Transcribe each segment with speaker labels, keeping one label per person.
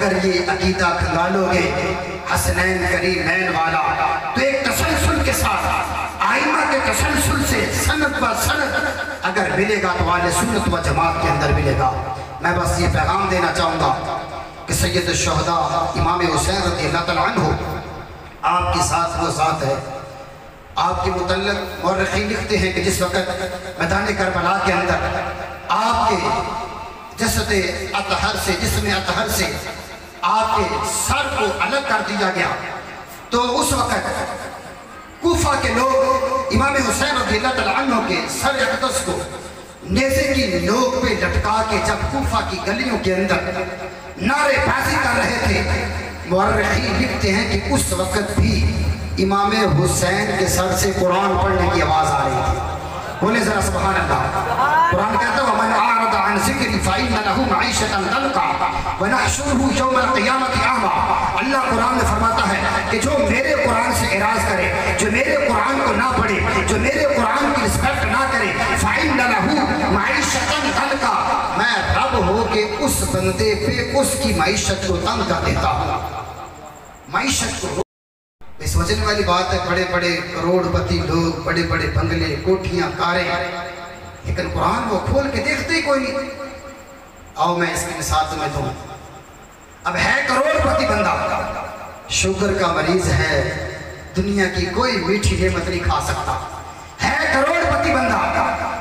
Speaker 1: اگر یہ عقیدہ کھنگالو گے حسنین کریمین والا تو ایک تسلسل کے ساتھ آئمہ کے تسلسل سے سند و سند اگر ملے گا تو اہل سنت و جماعت کے اندر ملے گا۔ میں بس یہ پیغام دینا چاہوں گا کہ سید الشہداء امام حسین رضی اللہ تعالیٰ عنہ آپ کی ذات وہ ذات ہے۔ آپ کے متعلق مورخین لکھتے ہیں کہ جس وقت میدان کربلا کے اندر آپ کے جسد اطہر سے جسم اطہر سے آپ کے سر کو الگ کر دیا گیا تو اس وقت کوفہ کے لوگ امام حسین رضی اللہ تعالیٰ عنہ کے سر اقدس کو نیزے کی نوک پہ لٹکا کے جب کوفہ کی گلیوں کے اندر نعرے بازی کر رہے تھے، مورخین لکھتے ہیں کہ اس وقت بھی امام حسین کے سر سے قرآن پڑھنے کی آواز آ رہی تھی۔ بولے ذرا سبحان اللہ۔ قرآن کہتا ہے وَمَنْ أَعْرَضَ عَنْ ذِكْرِي فَإِنَّ لَهُ مَعِيشَةً ضَنْكًا وَنَحْشُرُهُ يَوْمَ الْقِيَامَةِ أَعْمَىٰ۔ اللہ قرآن میں فرماتا ہے کہ جو میرے قرآن سے اعراض کرے، جو میرے قرآن کو نہ پڑھے، جو میرے قرآن کی رسپیکٹ نہ کرے، فَإِنَّ لَهُ مَعِيشَةً ضَنْكًا، میں رب ہو کہ اس بندے پہ اس کی معیشت کو تنگ کر دیتا ہوں۔ معیشت کو سوچنے والی بات ہے، بڑے بڑے کروڑ پتی لوگ، بڑے بڑے بنگلے، کوٹھیاں، کاریں، لیکن قرآن وہ کھول کے دیکھتے ہی کوئی نہیں۔ آؤ میں اس کی مثال تمہیں دوں۔ اب ہے کروڑ پتی بندہ، شوگر کا مریض ہے، دنیا کی کوئی میٹھی نعمت نہیں کھا سکتا۔ ہے کروڑ پتی بندہ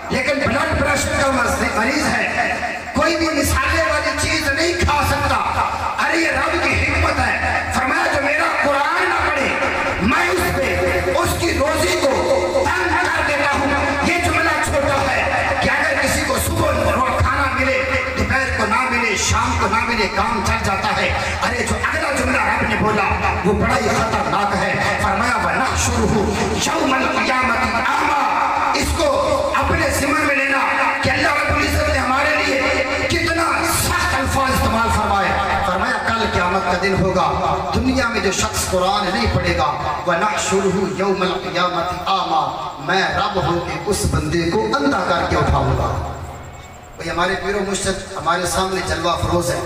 Speaker 1: لیکن بلڈ پریشر کا مریض ہے، کوئی بھی مسالے والی چیز نہیں کھا سکتا۔ ارے یہ رب کی حکمت ہے، فرمایا جو میرا قرآن نہ پڑھے میں اس پہ اس کی روزی کو تنگ کر دیتا ہوں۔ یہ جملہ چھوٹا ہے کہ اگر کسی کو صبح کھانا ملے، دوپہر کو نہ ملے، شام کو نہ ملے، کام چل جاتا ہے۔ ارے جو اگلا جملہ رب نے بولا وہ بڑا ہی خطرناک ہے، فرمایا وَنَحْشُرُهُ يَوْمَ الْقِيَامَةِ أَعْمَىٰ۔ اس کو اپنے ذمہ میں لینا کہ اللہ رب العزت نے ہمارے لیے کتنا سخت الفاظ استعمال فرمائے۔ فرمایا کل قیامت کا دن ہوگا، دنیا میں جو شخص قرآن نہیں پڑھے گا وَنَحْشُرُهُ يَوْمَ الْقِيَامَةِ أَعْمَىٰ، میں رب ہوں کہ اس بندے کو اندھا کر کے اٹھاؤں گا۔ بھئی ہمارے پیر و مرشد ہمارے سامنے جلوہ فروز ہے،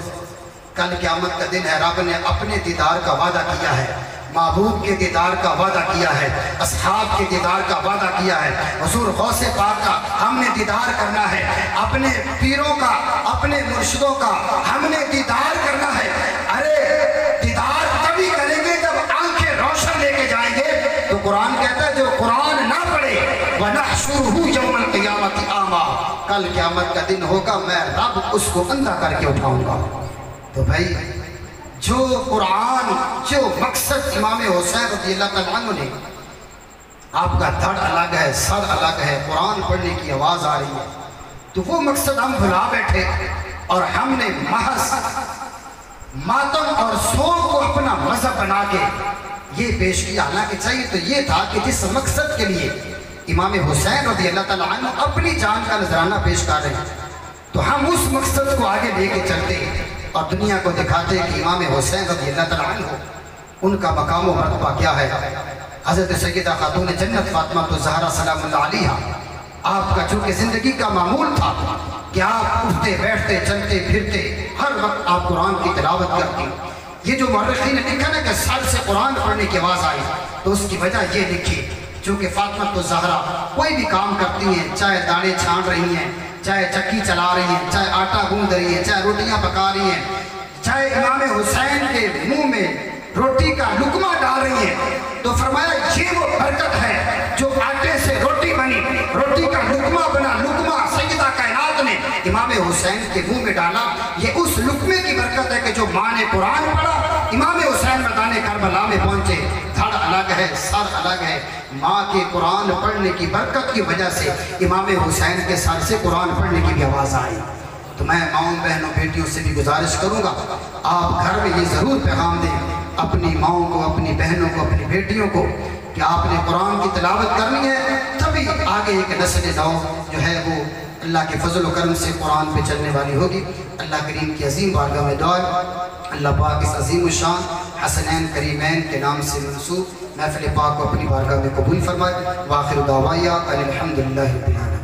Speaker 1: کل قیامت کا دن ہے، رب نے اپنے دیدار کا وعدہ کیا ہے، محبوب کے دیدار کا وعدہ کیا ہے، اصحاب کے دیدار کا وعدہ کیا ہے، حضور غوث پاک کا ہم نے دیدار کرنا ہے، اپنے پیروں کا، اپنے مرشدوں کا ہم نے دیدار کرنا ہے۔ ارے دیدار تبھی کریں گے جب آنکھیں روشن لے کے جائیں گے۔ تو قرآن کہتا ہے جو قرآن نہ پڑھے وَنَحْشُرُهُ يَوْمَ الْقِيَامَةِ أَعْمَىٰ، کل قیامت کا دن ہوگا میں رب اس کو اندھا کر کے اٹھاؤں گا۔ تو بھائی جو قرآن، جو مقصد امام حسین رضی اللہ تعالیٰ عنہ نے، آپ کا دھڑ الگ ہے، سر الگ ہے، قرآن پڑھنے کی آواز آ رہی ہے، تو وہ مقصد ہم بھلا بیٹھے اور ہم نے محض ماتم اور سوگ کو اپنا مذہب بنا کے یہ پیش کیا۔ حالانکہ چاہیے تو یہ تھا کہ جس مقصد کے لیے امام حسین رضی اللہ تعالیٰ عنہ اپنی جان کا نذرانہ پیش کر رہے ہیں تو ہم اس مقصد کو آگے لے کے چلتے اور دنیا کو دکھاتے کہ امام حسین رضی اللہ تعالیٰ عنہ ان کا مقام و مرتبہ کیا ہے۔ حضرت سیدہ خاتون جنت فاطمہ الزہرا سلام اللہ علیہا، آپ کا چونکہ زندگی کا معمول تھا کہ آپ اٹھتے بیٹھتے چلتے پھرتے ہر وقت آپ قرآن کی تلاوت کرتے۔ یہ جو مورخین نے لکھا نا کہ سر سے قرآن پڑھنے کی آواز آئی تو اس کی وجہ یہ لکھی چونکہ فاطمہ الزہرا کوئی بھی کام کرتی ہیں، چاہے دانے چھان رہی ہیں، چاہے چکی چلا رہی ہیں، چاہے آٹا گوندھ رہی ہیں، چاہے روٹیاں پکا رہی ہیں، چاہے امام حسین کے منہ میں روٹی کا لقمہ ڈال رہی ہیں، تو فرمایا یہ وہ برکت ہے جو آٹے سے روٹی بنی، روٹی کا لقمہ بنا، لقمہ سیدہ کائنات نے امام حسین کے منہ میں ڈالا۔ یہ اس لقمے کی برکت ہے کہ جو ماں نے قرآن پڑھا، امام حسین میدان کربلا میں پہنچے، دھڑ الگ ہے، سر الگ ہے۔ ماں کے قرآن پڑھنے کی برکت کی وجہ سے امام حسین کے سر سے قرآن پڑھنے کی بھی آواز آئی۔ تو میں ماؤں بہنوں بیٹیوں سے بھی گزارش کروں گا آپ گھر میں یہ ضرور پیغام دیں اپنی ماؤں کو، اپنی بہنوں کو، اپنی بیٹیوں کو کہ آپ نے قرآن کی تلاوت کرنی ہے، تبھی آگے ایک نسل نو جو ہے وہ اللہ کے فضل و کرم سے قرآن پہ چلنے والی ہوگی۔ اللہ کریم کی عظیم بارگاہ میں دعا ہے اللہ پاک اس عظیم الشان حسنین کریمین کے نام سے منسوب محفل پاک کو اپنی بارگاہ میں قبول فرمائے۔ وآخر دعوایا الحمدللہ رب العالمین۔